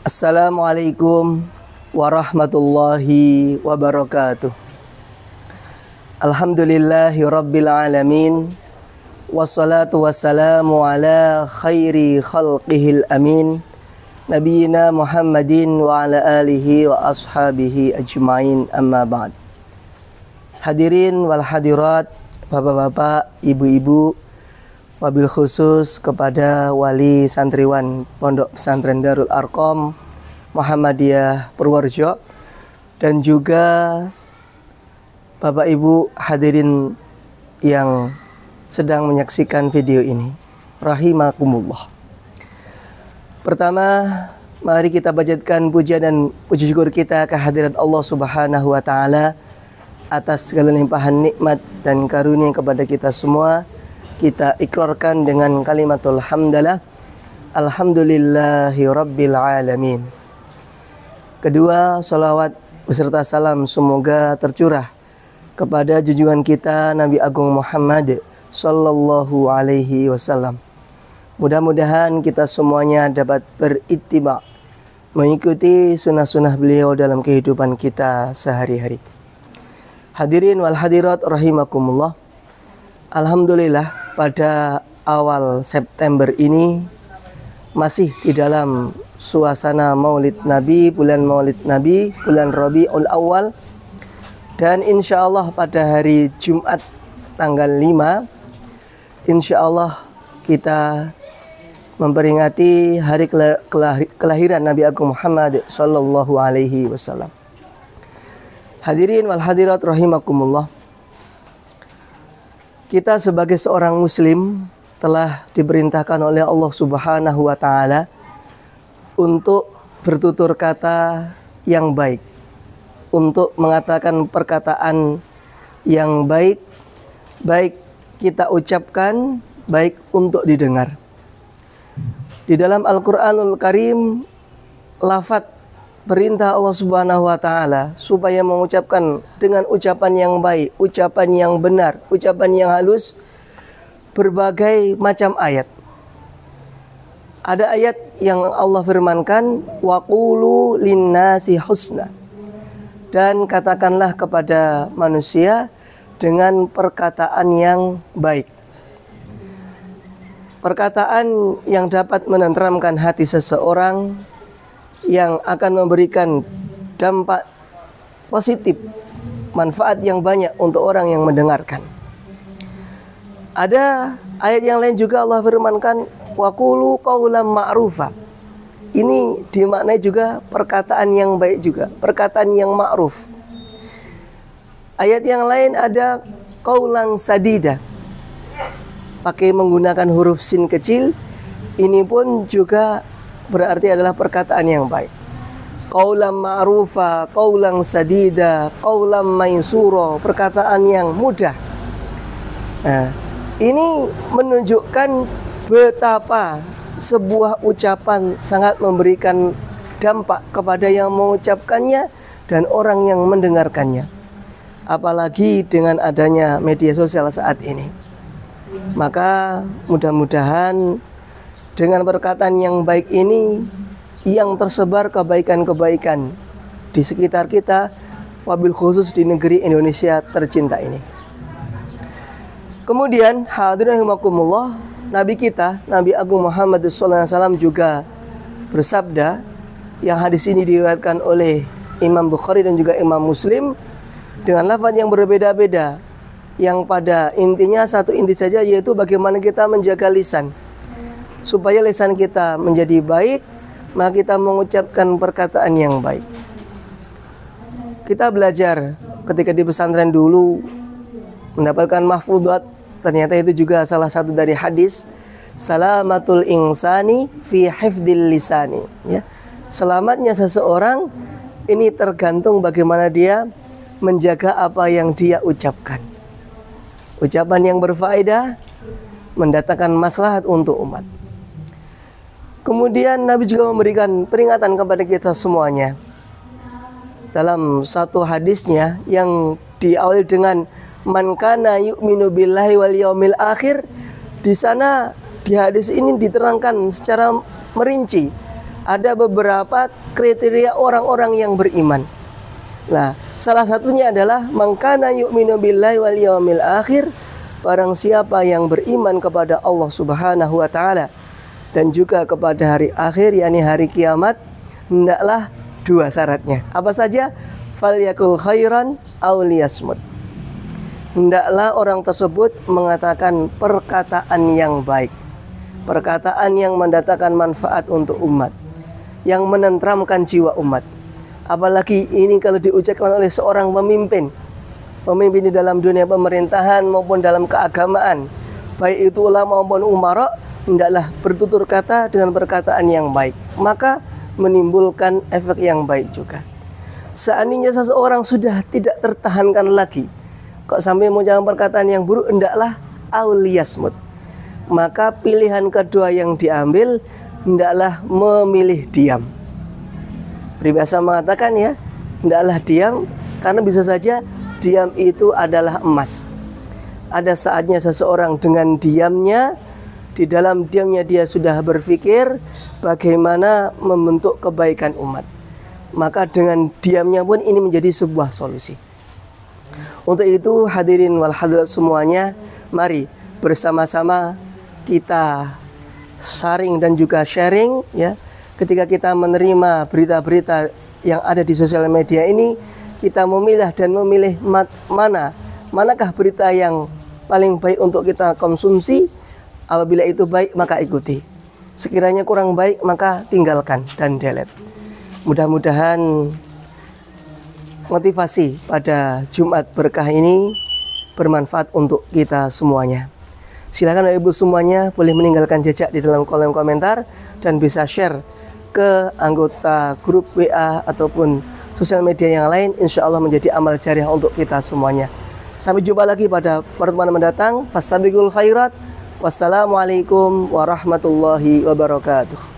Assalamualaikum warahmatullahi wabarakatuh. Alhamdulillahi rabbil alamin. Wassalatu wassalamu ala khairi khalqihil amin, Nabiina Muhammadin wa ala alihi wa ashabihi ajmain, amma ba'd. Hadirin wal hadirat, bapak-bapak, ibu-ibu, wabil khusus kepada wali santriwan Pondok Pesantren Darul Arqam Muhammadiyah Purworejo, dan juga bapak ibu hadirin yang sedang menyaksikan video ini, rahimakumullah. Pertama, mari kita panjatkan puja dan puji syukur kita kehadirat Allah Subhanahu wa taala atas segala limpahan nikmat dan karunia kepada kita semua. Kita ikrarkan dengan kalimatul hamdalah, alhamdulillahi rabbil alamin. Kedua, salawat beserta salam semoga tercurah kepada junjungan kita Nabi Agung Muhammad sallallahu alaihi wasallam. Mudah-mudahan kita semuanya dapat berittiba, mengikuti sunnah-sunnah beliau dalam kehidupan kita sehari-hari. Hadirin wal hadirat rahimakumullah. Alhamdulillah, pada awal September ini masih di dalam suasana Maulid Nabi, bulan Maulid Nabi, bulan Rabiul Awal. Dan insya Allah pada hari Jumat tanggal 5, insya Allah kita memperingati hari kelahiran Nabi Agung Muhammad sallallahu alaihi wasallam. Hadirin wal hadirat rahimakumullah. Kita sebagai seorang muslim telah diperintahkan oleh Allah Subhanahu wa taala untuk bertutur kata yang baik, untuk mengatakan perkataan yang baik, baik kita ucapkan, baik untuk didengar. Di dalam Al-Qur'anul Karim, lafaz perintah Allah Subhanahu wa taala supaya mengucapkan dengan ucapan yang baik, ucapan yang benar, ucapan yang halus, berbagai macam ayat. Ada ayat yang Allah firmankan, waqulu linnasi husna, dan katakanlah kepada manusia dengan perkataan yang baik. Perkataan yang dapat menenteramkan hati seseorang, yang akan memberikan dampak positif, manfaat yang banyak untuk orang yang mendengarkan. Ada ayat yang lain juga Allah firmankan, waqulu qawlan ma'rufa. Ini dimaknai juga perkataan yang baik juga, perkataan yang ma'ruf. Ayat yang lain ada qawlan sadida, pakai menggunakan huruf sin kecil. Ini pun juga berarti adalah perkataan yang baik. Qaulan ma'rufa, qaulan sadida, qaulan maisura, perkataan yang mudah. Nah, ini menunjukkan betapa sebuah ucapan sangat memberikan dampak kepada yang mengucapkannya dan orang yang mendengarkannya. Apalagi dengan adanya media sosial saat ini. Maka mudah-mudahan dengan perkataan yang baik ini yang tersebar kebaikan-kebaikan di sekitar kita, wabil khusus di negeri Indonesia tercinta ini. Kemudian hadirin rahimakumullah, Nabi kita, Nabi Agung Muhammad sallallahu alaihi wasallam juga bersabda, yang hadis ini diriwayatkan oleh Imam Bukhari dan juga Imam Muslim dengan lafaz yang berbeda-beda, yang pada intinya satu inti saja, yaitu bagaimana kita menjaga lisan supaya lisan kita menjadi baik, maka kita mengucapkan perkataan yang baik. Kita belajar ketika di pesantren dulu mendapatkan mahfudhat, ternyata itu juga salah satu dari hadis, salamatul insani fi hifdil lisani, ya. Selamatnya seseorang ini tergantung bagaimana dia menjaga apa yang dia ucapkan. Ucapan yang berfaedah, mendatangkan maslahat untuk umat. Kemudian Nabi juga memberikan peringatan kepada kita semuanya. Dalam satu hadisnya yang diawali dengan man kana yu'minu billahi wal yaumil akhir, di sana di hadis ini diterangkan secara merinci ada beberapa kriteria orang-orang yang beriman. Nah, salah satunya adalah man kana yu'minu billahi wal yawmil akhir, barang siapa yang beriman kepada Allah Subhanahu wa taala dan juga kepada hari akhir, yakni hari kiamat, hendaklah dua syaratnya. Apa saja? Falyakul khairan aw liyasmut. Hendaklah orang tersebut mengatakan perkataan yang baik, perkataan yang mendatangkan manfaat untuk umat, yang menenteramkan jiwa umat. Apalagi ini kalau diucapkan oleh seorang pemimpin di dalam dunia pemerintahan maupun dalam keagamaan, baik itu ulama maupun umara, hendaklah bertutur kata dengan perkataan yang baik, maka menimbulkan efek yang baik juga. Seandainya seseorang sudah tidak tertahankan lagi, kok sampai mengucapkan perkataan yang buruk, hendaklah auliyasmut. Maka pilihan kedua yang diambil, hendaklah memilih diam. Peribahasa mengatakan ya, hendaklah diam, karena bisa saja diam itu adalah emas. Ada saatnya seseorang dengan diamnya, di dalam diamnya dia sudah berpikir bagaimana membentuk kebaikan umat. Maka dengan diamnya pun ini menjadi sebuah solusi. Untuk itu hadirin wal hadirat semuanya, mari bersama-sama kita saring dan juga sharing ya. Ketika kita menerima berita-berita yang ada di sosial media ini, kita memilah dan memilih manakah berita yang paling baik untuk kita konsumsi. Apabila itu baik, maka ikuti. Sekiranya kurang baik, maka tinggalkan dan delete. Mudah-mudahan motivasi pada Jumat berkah ini bermanfaat untuk kita semuanya. Silakan Bapak Ibu semuanya boleh meninggalkan jejak di dalam kolom komentar dan bisa share ke anggota grup WA ataupun sosial media yang lain. Insya Allah menjadi amal jariah untuk kita semuanya. Sampai jumpa lagi pada pertemuan mendatang. Fastabiqul khairat. Wassalamualaikum warahmatullahi wabarakatuh.